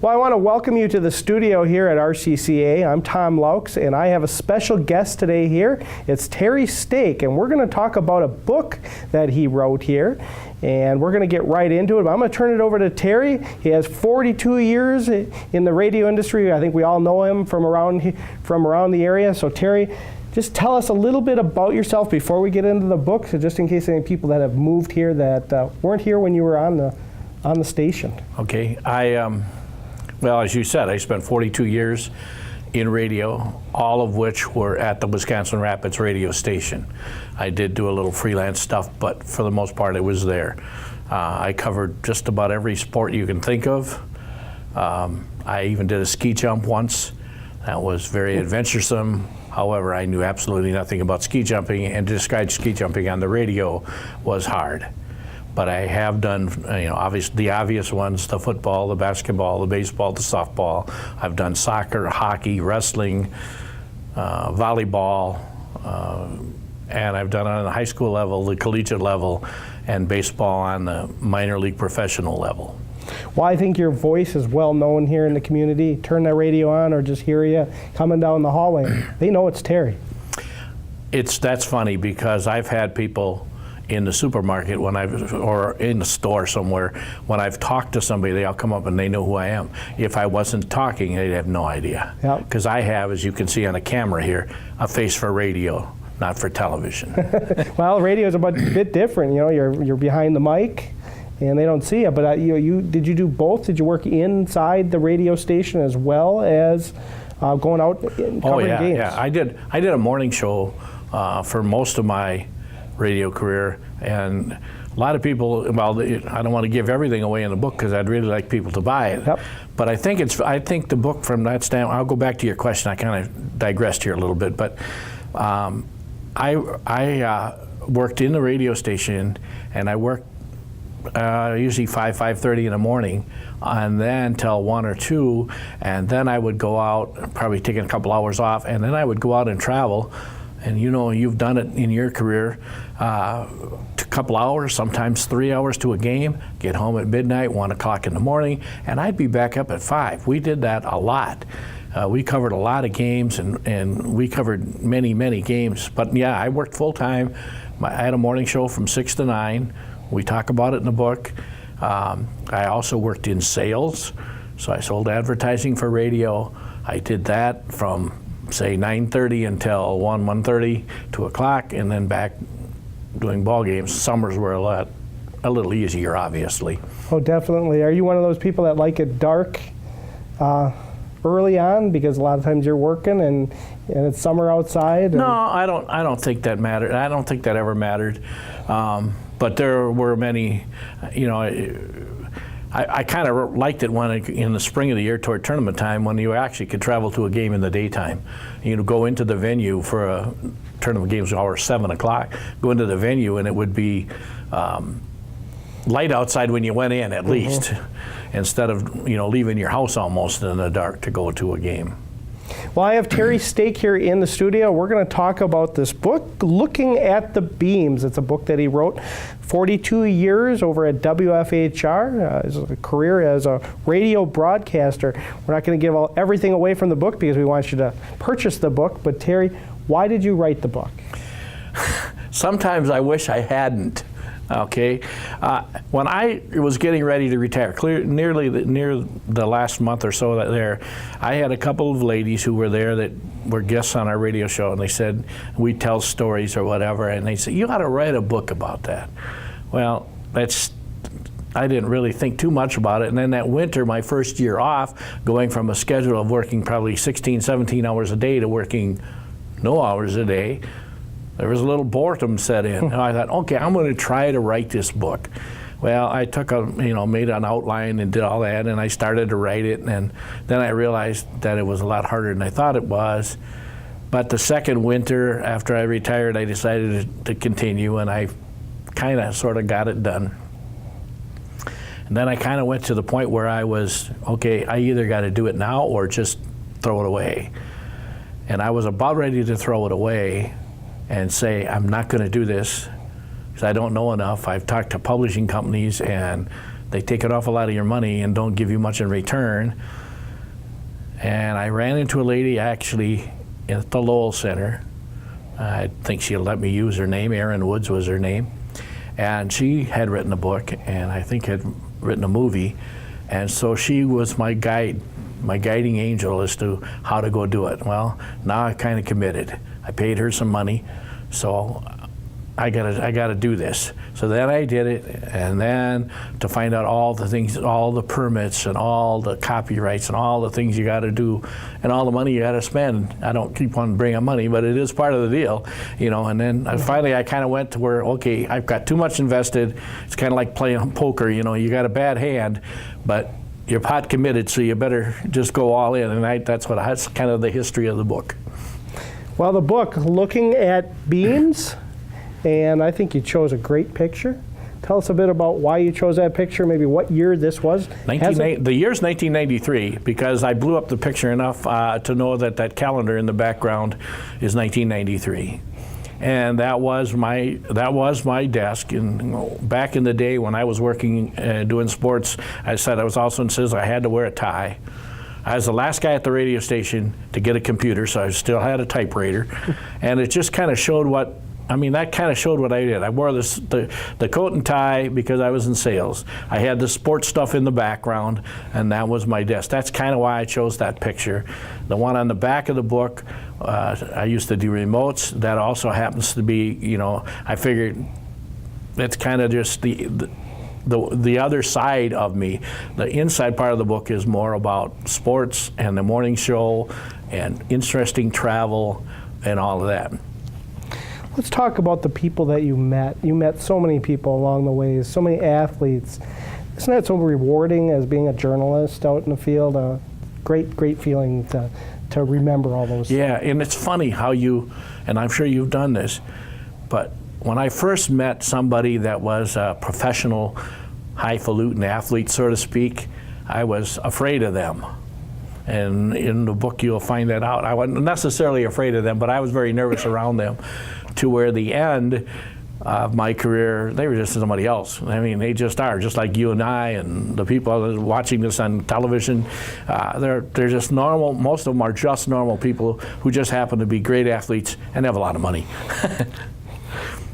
Well, I want to welcome you to the studio here at RCCA. I'm Tom Laux, and I have a special guest today here. It's Terry Stake, and we're going to talk about a book that he wrote here, and we're going to get right into it. But I'm going to turn it over to Terry. He has 42 years in the radio industry. I think we all know him from around the area. So Terry, just tell us a little bit about yourself before we get into the book, so just in case any people that have moved here that weren't here when you were on the station. Okay, well, as you said, I spent 42 years in radio, all of which were at the Wisconsin Rapids radio station. I did do a little freelance stuff, but for the most part it was there. I covered just about every sport you can think of. I even did a ski jump once. That was very adventuresome. However, I knew absolutely nothing about ski jumping, and to describe ski jumping on the radio was hard. But I have done, the obvious ones: the football, the basketball, the baseball, the softball. I've done soccer, hockey, wrestling, volleyball, and I've done it on the high school level, the collegiate level, and baseball on the minor league professional level. Well, I think your voice is well known here in the community. Turn that radio on or just hear you coming down the hallway. They know it's Terry. That's funny, because I've had people in the supermarket or in the store somewhere, when I've talked to somebody, they all come up and they know who I am. If I wasn't talking, they'd have no idea. Because I have, as you can see on the camera here, a face for radio, not for television. Well, radio is a bit different. You're behind the mic, and they don't see you. But did you do both? Did you work inside the radio station as well as going out and covering games? Yeah. I did a morning show for most of my radio career, and a lot of people, well, I don't want to give everything away in the book because I'd really like people to buy it. Yep. But I think the book, from that standpoint, I'll go back to your question. I kind of digressed here a little bit, but I worked in the radio station, and I worked usually 5:30 in the morning, and then till 1 or 2, and then I would go out, probably taking a couple hours off, and then I would go out and travel. And you've done it in your career, a couple hours, sometimes 3 hours to a game, get home at midnight, 1 o'clock in the morning, and I'd be back up at 5. We did that a lot. We covered a lot of games, and we covered many, many games. But yeah, I worked full time. I had a morning show from 6 to 9. We talk about it in the book. I also worked in sales, so I sold advertising for radio. I did that from, say, 9:30 until 1:30, 2 o'clock, and then back doing ball games. Summers were a little easier, obviously. Oh, definitely. Are you one of those people that like it dark early on, because a lot of times you're working and it's summer outside? No, I don't think that mattered. I don't think that ever mattered. But there were many, I kind of liked it when in the spring of the year toward tournament time, when you actually could travel to a game in the daytime. Go into the venue for a tournament games hour 7 o'clock, go into the venue, and it would be light outside when you went in, at least, instead of leaving your house almost in the dark to go to a game. Well, I have Terry Stake here in the studio. We're going to talk about this book, Looking at the Beams. It's a book that he wrote 42 years over at WFHR, his career as a radio broadcaster. We're not going to give everything away from the book because we want you to purchase the book. But Terry, why did you write the book? Sometimes I wish I hadn't. Okay, when I was getting ready to retire, near the last month or so there, I had a couple of ladies who were there that were guests on our radio show, and they said, we tell stories or whatever, and they said, you ought to write a book about that. Well, I didn't really think too much about it, and then that winter, my first year off, going from a schedule of working probably 16, 17 hours a day to working no hours a day, there was a little boredom set in. And I thought, okay, I'm going to try to write this book. Well, I took made an outline and did all that, and I started to write it, and then I realized that it was a lot harder than I thought it was. But the second winter, after I retired, I decided to continue, and I kind of sort of got it done. And then I kind of went to the point where I was, okay, I either got to do it now or just throw it away. And I was about ready to throw it away and say, I'm not going to do this because I don't know enough. I've talked to publishing companies, and they take an awful lot of your money and don't give you much in return. And I ran into a lady actually at the Lowell Center. I think she let me use her name. Erin Woods was her name. And she had written a book, and I think had written a movie. And so she was my guide, my guiding angel as to how to go do it. Well, now I kind of committed. I paid her some money, so I gotta do this. So then I did it, and then to find out all the things, all the permits and all the copyrights and all the things you gotta do and all the money you gotta spend. I don't keep on bringing money, but it is part of the deal, you know. And then finally I kind of went to where, okay, I've got too much invested. It's kind of like playing poker, you know. You got a bad hand, but you're pot committed, so you better just go all in. And that's kind of the history of the book. Well, the book, Looking at Beams, and I think you chose a great picture. Tell us a bit about why you chose that picture, maybe what year this was. The year's 1993, because I blew up the picture enough to know that that calendar in the background is 1993. And that was my desk. And back in the day when I was working doing sports, I said I was also in CIS, I had to wear a tie. I was the last guy at the radio station to get a computer, so I still had a typewriter. And it just kind of showed what, I mean, that kind of showed what I did. I wore the coat and tie because I was in sales. I had the sports stuff in the background, and that was my desk. That's kind of why I chose that picture. The one on the back of the book, I used to do remotes. That also happens to be, you know, I figured it's kind of just the other side of me. The inside part of the book is more about sports and the morning show and interesting travel and all of that. Let's talk about the people that you met. You met so many people along the way, so many athletes. Isn't that so rewarding as being a journalist out in the field? A great feeling to remember all those. Yeah, and it's funny how you, and I'm sure you've done this, but when I first met somebody that was a professional, highfalutin athlete, so to speak, I was afraid of them. And in the book you'll find that out. I wasn't necessarily afraid of them, but I was very nervous around them, to where the end of my career, they were just somebody else. I mean, they just are, just like you and I and the people watching this on television. They're just normal. Most of them are just normal people who just happen to be great athletes and have a lot of money.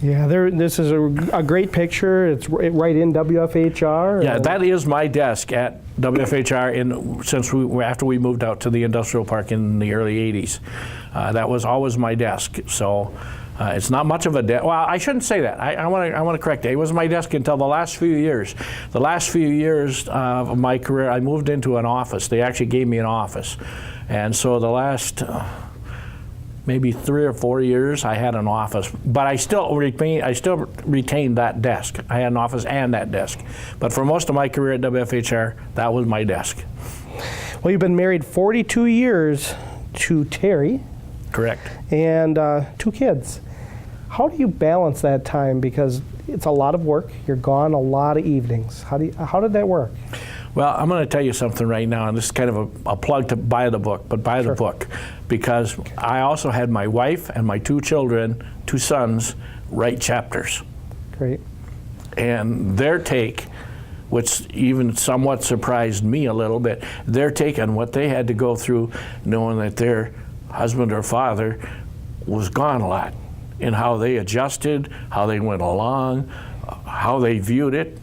Yeah, this is a great picture. It's right in WFHR. Yeah, that is my desk at WFHR after we moved out to the industrial park in the early 80s. That was always my desk. So it's not much of a desk. Well, I shouldn't say that. I want to correct it. It was my desk until the last few years. The last few years of my career, I moved into an office. They actually gave me an office. And so the last maybe 3 or 4 years, I had an office, but I still retained that desk. I had an office and that desk. But for most of my career at WFHR, that was my desk. Well, you've been married 42 years to Terry. Correct. And 2 kids. How do you balance that time? Because it's a lot of work. You're gone a lot of evenings. How did that work? Well, I'm going to tell you something right now, and this is kind of a plug to buy the book, but buy the book, because I also had my wife and my 2 children, 2 sons, write chapters. Great. And their take, which even somewhat surprised me a little bit, their take on what they had to go through, knowing that their husband or father was gone a lot, and how they adjusted, how they went along, how they viewed it.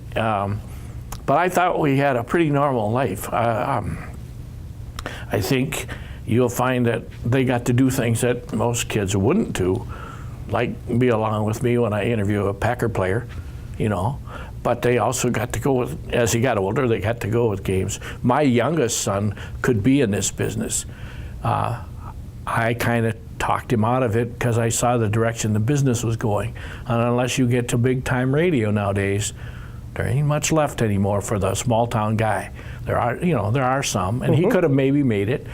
But I thought we had a pretty normal life. I think you'll find that they got to do things that most kids wouldn't do, like be along with me when I interview a Packer player, you know. But they also got to go with, as he got older, they got to go with games. My youngest son could be in this business. I kind of talked him out of it because I saw the direction the business was going. And unless you get to big time radio nowadays, there ain't much left anymore for the small town guy. There are some, and he could have maybe made it.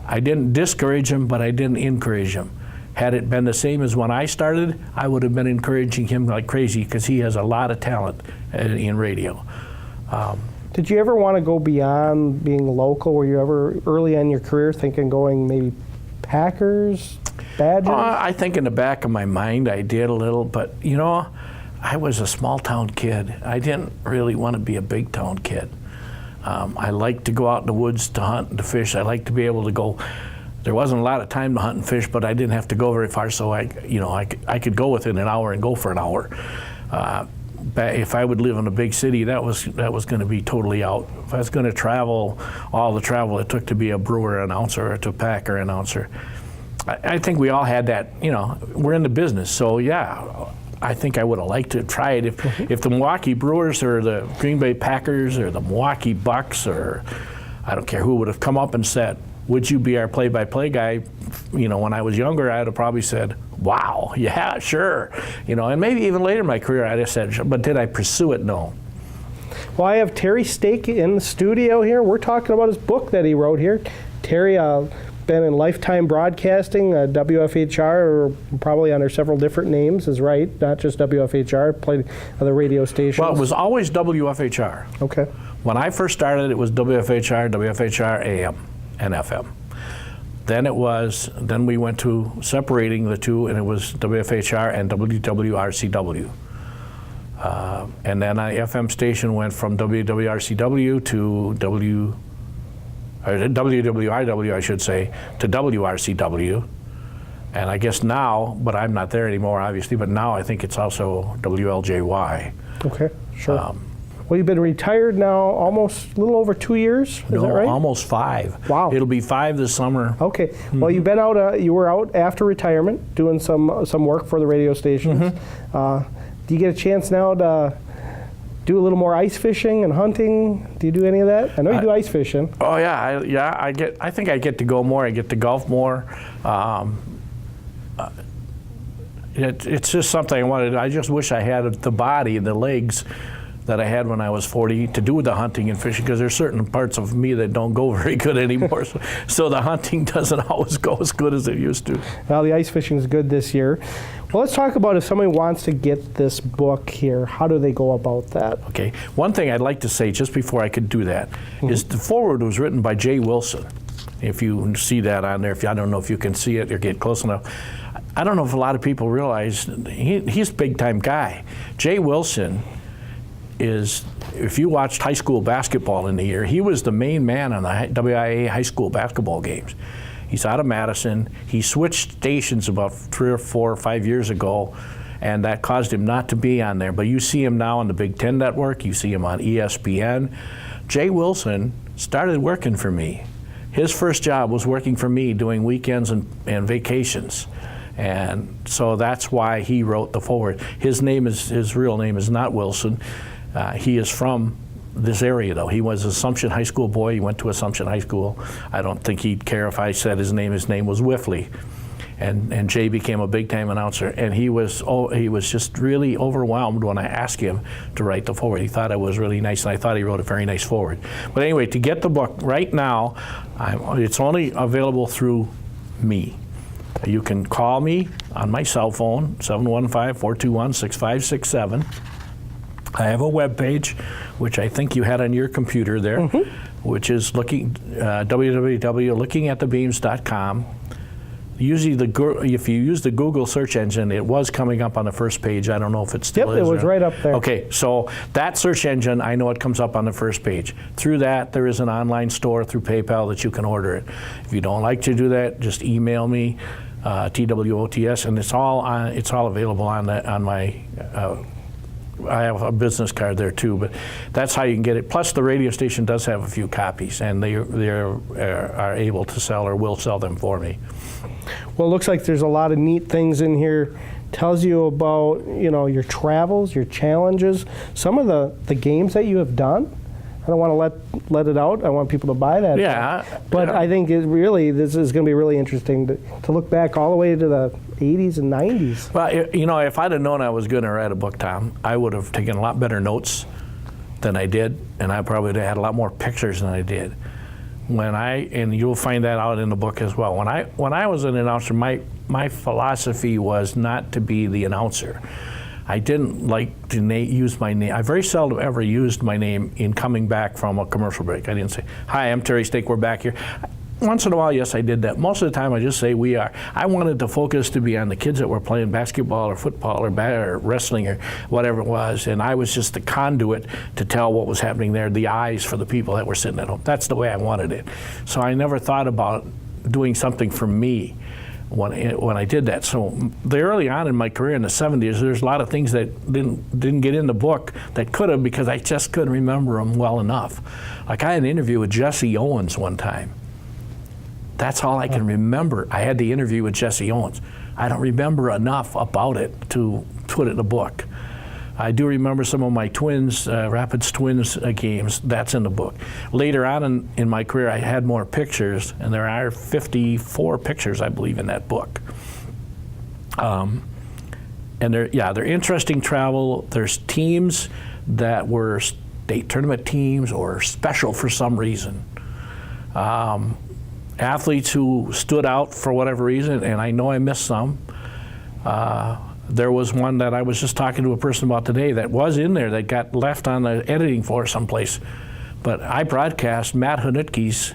I didn't discourage him, but I didn't encourage him. Had it been the same as when I started, I would have been encouraging him like crazy, because he has a lot of talent in radio. Did you ever want to go beyond being local? Were you ever early in your career thinking going maybe Packers, Badgers? I think in the back of my mind I did a little, but you know, I was a small town kid. I didn't really want to be a big town kid. I liked to go out in the woods to hunt and to fish. I liked to be able to go. There wasn't a lot of time to hunt and fish, but I didn't have to go very far, so I could go within an hour and go for an hour. If I would live in a big city, that was going to be totally out. If I was going to travel, all the travel it took to be a brewer announcer or to packer announcer, I think we all had that. We're in the business, so yeah. I think I would have liked to try it if the Milwaukee Brewers or the Green Bay Packers or the Milwaukee Bucks or I don't care who would have come up and said, would you be our play-by-play guy? When I was younger, I'd have probably said, wow, yeah, sure. And maybe even later in my career, I'd have said, but did I pursue it? No. Well, I have Terry Stake in the studio here. We're talking about his book that he wrote here. Terry, been in lifetime broadcasting, WFHR, or probably under several different names, is right, not just WFHR, played other radio stations. Well, it was always WFHR. Okay. When I first started, it was WFHR, WFHR AM and FM. Then we went to separating the two, and it was WFHR and WWRCW. And then our FM station went from WWRCW to WWRW, I should say, to WRCW. And I guess now, but I'm not there anymore, obviously, but now I think it's also WLJY. Okay, sure. Well, you've been retired now almost a little over 2 years, is that right? Almost 5. Wow. It'll be 5 this summer. Okay. Mm-hmm. Well, you've been out, you were out after retirement doing some work for the radio stations. Mm-hmm. Do you get a chance now to do a little more ice fishing and hunting? Do you do any of that? I know you do ice fishing. Oh yeah, I think I get to go more. I get to golf more. It's just something I wanted. I just wish I had the body, the legs that I had when I was 40 to do the hunting and fishing, because there's certain parts of me that don't go very good anymore. So the hunting doesn't always go as good as it used to. Well, the ice fishing is good this year. Well, let's talk about if somebody wants to get this book here, how do they go about that? Okay. One thing I'd like to say just before I could do that is the foreword was written by Jay Wilson. If you see that on there, I don't know if you can see it or get close enough. I don't know if a lot of people realize he's a big-time guy. Jay Wilson is, if you watched high school basketball in the year, he was the main man on the WIA high school basketball games. He's out of Madison. He switched stations about 3 or 4 or 5 years ago, and that caused him not to be on there. But you see him now on the Big Ten Network. You see him on ESPN. Jay Wilson started working for me. His first job was working for me doing weekends and vacations. And so that's why he wrote the foreword. His real name is not Wilson. He is from this area, though. He was an Assumption High School boy. He went to Assumption High School. I don't think he'd care if I said his name. His name was Whiffley. And Jay became a big-time announcer. And he was just really overwhelmed when I asked him to write the foreword. He thought it was really nice, and I thought he wrote a very nice foreword. But anyway, to get the book right now, it's only available through me. You can call me on my cell phone, 715-421-6567. I have a web page, which I think you had on your computer there, which is www.lookingatthebeams.com. Usually, if you use the Google search engine, it was coming up on the first page. I don't know if it still is. Yep, it was right up there. Okay, so that search engine, I know it comes up on the first page. Through that, there is an online store through PayPal that you can order it. If you don't like to do that, just email me, TWOTS, and it's all available on my. I have a business card there too, but that's how you can get it. Plus, the radio station does have a few copies, and they are able to sell or will sell them for me. Well, it looks like there's a lot of neat things in here. Tells you about your travels, your challenges, some of the games that you have done. I don't want to let it out. I want people to buy that. Yeah. But I think this is going to be really interesting to look back all the way to the 80s and 90s. Well, if I'd have known I was going to write a book, Tom, I would have taken a lot better notes than I did, and I probably would have had a lot more pictures than I did. And you'll find that out in the book as well. When I was an announcer, my philosophy was not to be the announcer. I didn't like to use my name. I very seldom ever used my name in coming back from a commercial break. I didn't say, "Hi, I'm Terry Stake. We're back here." once in a while, yes, I did that. Most of the time, I just say we are. I wanted the focus to be on the kids that were playing basketball or football or wrestling or whatever it was, and I was just the conduit to tell what was happening there, the eyes for the people that were sitting at home. That's the way I wanted it. So I never thought about doing something for me when I did that. So early on in my career in the 70s, there's a lot of things that didn't get in the book that could have, because I just couldn't remember them well enough. Like I had an interview with Jesse Owens one time. That's all I can remember. I had the interview with Jesse Owens. I don't remember enough about it to put it in a book. I do remember some of my Twins, Rapids Twins games. That's in the book. Later on in my career, I had more pictures, and there are 54 pictures, I believe, in that book. And they're interesting travel. There's teams that were state tournament teams or special for some reason. Athletes who stood out for whatever reason, and I know I missed some. There was one that I was just talking to a person about today that was in there that got left on the editing floor someplace. But I broadcast Matt Hanutke's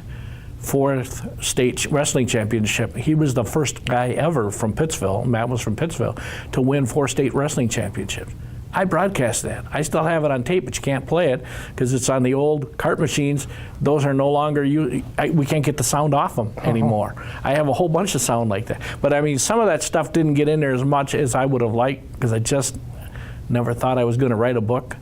4th state wrestling championship. He was the first guy ever from Pittsville, Matt was from Pittsville, to win 4 state wrestling championships. I broadcast that. I still have it on tape, but you can't play it because it's on the old cart machines. Those are no longer we can't get the sound off them anymore. I have a whole bunch of sound like that. But I mean, some of that stuff didn't get in there as much as I would have liked because I just never thought I was going to write a book.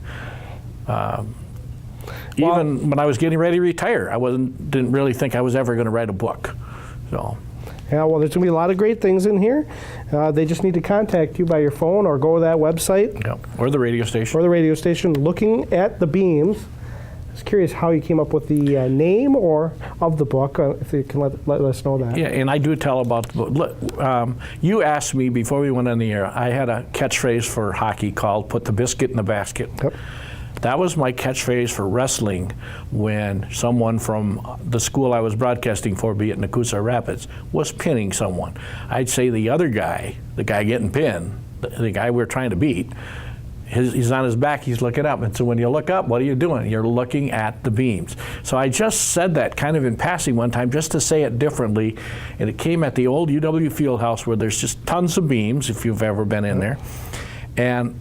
Even when I was getting ready to retire, I didn't really think I was ever going to write a book. So. Yeah, well, there's going to be a lot of great things in here. They just need to contact you by your phone or go to that website. Yep. Or the radio station. Or the radio station, Looking at the Beams. I was curious how you came up with the name of the book, if you can let us know that. Yeah, and I do tell about the book. You asked me before we went on the air, I had a catchphrase for hockey called "Put the biscuit in the basket." Yep. That was my catchphrase for wrestling when someone from the school I was broadcasting for, be it Nakusa or Rapids, was pinning someone. I'd say the other guy, the guy getting pinned, the guy we're trying to beat, he's on his back, he's looking up. And so when you look up, what are you doing? You're looking at the beams. So I just said that kind of in passing one time just to say it differently. And it came at the old UW Fieldhouse where there's just tons of beams, if you've ever been in there. And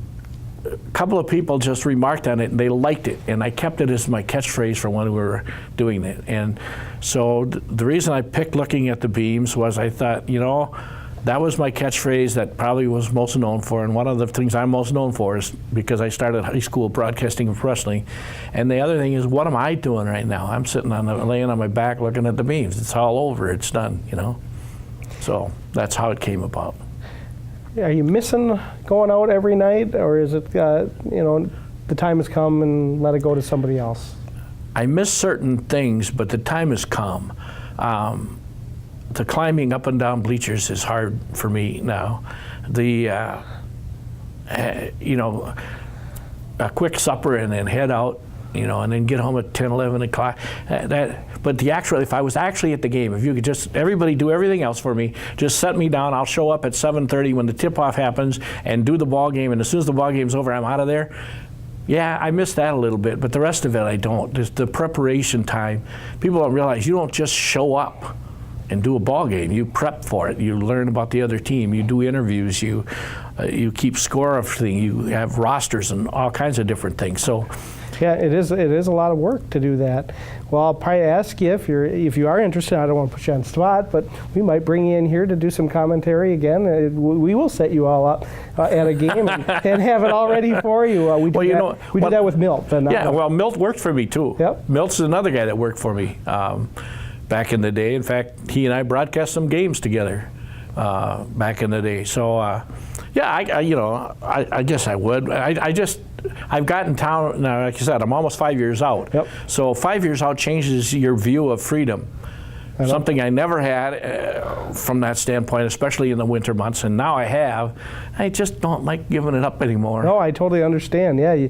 a couple of people just remarked on it and they liked it, and I kept it as my catchphrase for when we were doing it. And so the reason I picked Looking at the Beams was I thought, that was my catchphrase that probably was most known for, and one of the things I'm most known for is because I started high school broadcasting of wrestling. And the other thing is, what am I doing right now? I'm sitting laying on my back looking at the beams. It's all over, it's done, So that's how it came about. Are you missing going out every night, or is it, the time has come and let it go to somebody else? I miss certain things, but the time has come. The climbing up and down bleachers is hard for me now. A quick supper and then head out, and then get home at 10, 11 o'clock. But if I was actually at the game, if you could just, everybody do everything else for me, just set me down, I'll show up at 7:30 when the tip-off happens and do the ball game, and as soon as the ball game's over, I'm out of there. Yeah, I miss that a little bit, but the rest of it I don't. Just the preparation time. People don't realize you don't just show up and do a ball game. You prep for it. You learn about the other team. You do interviews. You keep score of things. You have rosters and all kinds of different things. So. Yeah, it is a lot of work to do that. Well, I'll probably ask you if you are interested. I don't want to put you on the spot, but we might bring you in here to do some commentary again. We will set you all up at a game and have it all ready for you. We did that with Milt. Milt worked for me too. Yep. Milt's another guy that worked for me back in the day. In fact, he and I broadcast some games together back in the day. So, I guess I would. I've gotten town now. Like you said, I'm almost 5 years out. Yep. So 5 years out changes your view of freedom. Something I never had from that standpoint, especially in the winter months, and now I have. I just don't like giving it up anymore. No, I totally understand. Yeah,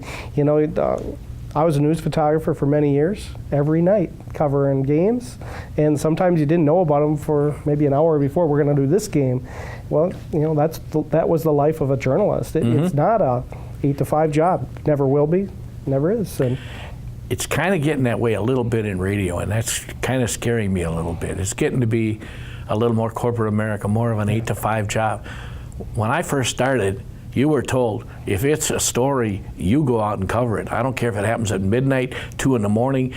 I was a news photographer for many years, every night covering games, and sometimes you didn't know about them for maybe an hour before we're going to do this game. Well, that was the life of a journalist. It's not a 8 to 5 job. Never will be. Never is. And it's kind of getting that way a little bit in radio, and that's kind of scaring me a little bit. It's getting to be a little more corporate America, more of an 8 to 5 job. When I first started, you were told, if it's a story, you go out and cover it. I don't care if it happens at midnight, 2 in the morning,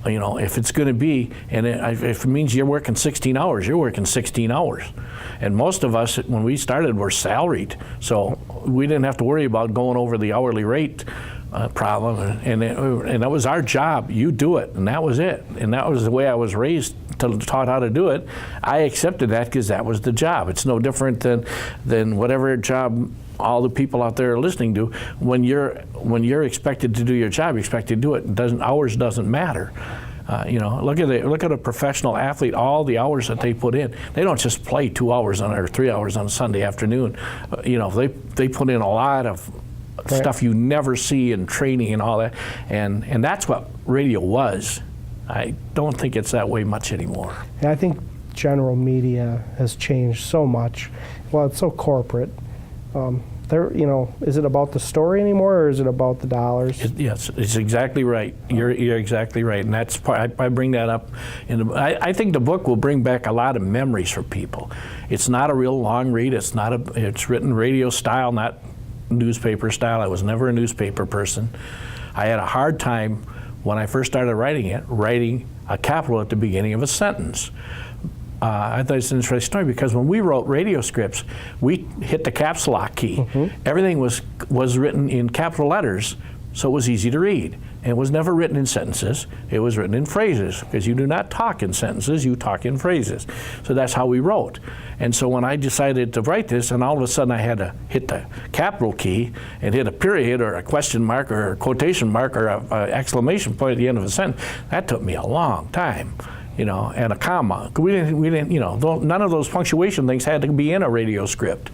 you know, if it's going to be, and if it means you're working 16 hours, you're working 16 hours. And most of us, when we started, were salaried, so we didn't have to worry about going over the hourly rate problem, and that was our job. You do it, and that was it. And that was the way I was raised, taught how to do it. I accepted that because that was the job. It's no different than whatever job all the people out there are listening to. When you're expected to do your job, you're expected to do it. Hours doesn't matter. You know, look at a professional athlete. All the hours that they put in, they don't just play 2 hours or 3 hours on a Sunday afternoon. You know, they put in a lot of stuff you never see in training and all that, and that's what radio was. I don't think it's that way much anymore. And I think general media has changed so much. Well, it's so corporate. You know, is it about the story anymore, or is it about the dollars? Yes, it's exactly right. You're exactly right, and that's part. I bring that up. I think the book will bring back a lot of memories for people. It's not a real long read. It's written radio style, not newspaper style. I was never a newspaper person. I had a hard time when I first started writing a capital at the beginning of a sentence. I thought it's an interesting story because when we wrote radio scripts, we hit the caps lock key. Mm-hmm. Everything was written in capital letters, so it was easy to read. And it was never written in sentences. It was written in phrases, because you do not talk in sentences, you talk in phrases. So that's how we wrote. And so when I decided to write this, and all of a sudden I had to hit the capital key and hit a period or a question mark or a quotation mark or an exclamation point at the end of a sentence, that took me a long time. You know, and a comma. We didn't, you know, none of those punctuation things had to be in a radio script.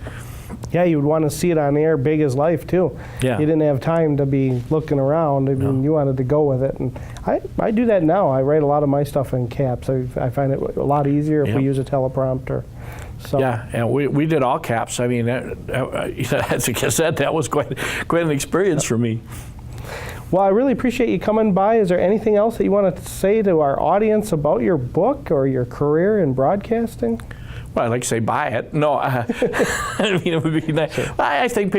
Yeah, you would want to see it on air big as life, too. Yeah. You didn't have time to be looking around. I mean, you wanted to go with it. And I do that now. I write a lot of my stuff in caps. I find it a lot easier if we use a teleprompter. So. Yeah, and we did all caps. I mean, as a cassette, that was quite an experience for me. Well, I really appreciate you coming by. Is there anything else that you want to say to our audience about your book or your career in broadcasting? Well, I'd like to say buy it. No, I mean, it would be nice. Sure. I think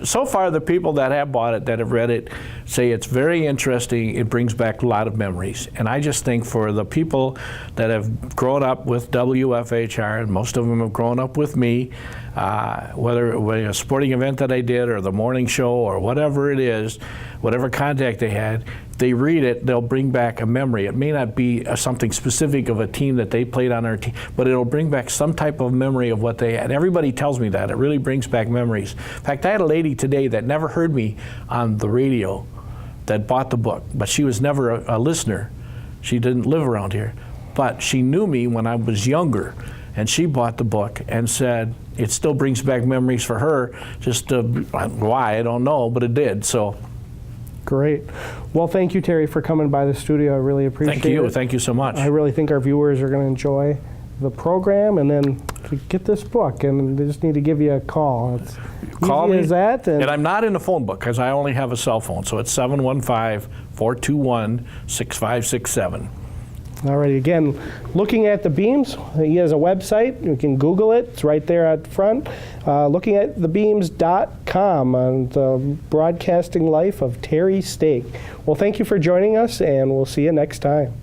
so far the people that have bought it, that have read it, say it's very interesting. It brings back a lot of memories. And I just think for the people that have grown up with WFHR, and most of them have grown up with me, whether a sporting event that I did or the morning show or whatever it is, whatever contact they had, they read it, they'll bring back a memory. It may not be something specific of a team that they played on our team, but it'll bring back some type of memory of what they had. Everybody tells me that. It really brings back memories. In fact, I had a lady today that never heard me on the radio that bought the book, but she was never a listener. She didn't live around here, but she knew me when I was younger, and she bought the book and said it still brings back memories for her. Just why, I don't know, but it did. So. Great. Well, thank you, Terry, for coming by the studio. I really appreciate it. Thank you. Thank you so much. I really think our viewers are going to enjoy the program, and then to get this book, and they just need to give you a call. It's call easy me, as that. And I'm not in the phone book because I only have a cell phone, so it's 715-421-6567. All right, again, looking at the beams, he has a website. You can Google it. It's right there at front. LookingAtTheBeams.com on the broadcasting life of Terry Stake. Well, thank you for joining us, and we'll see you next time.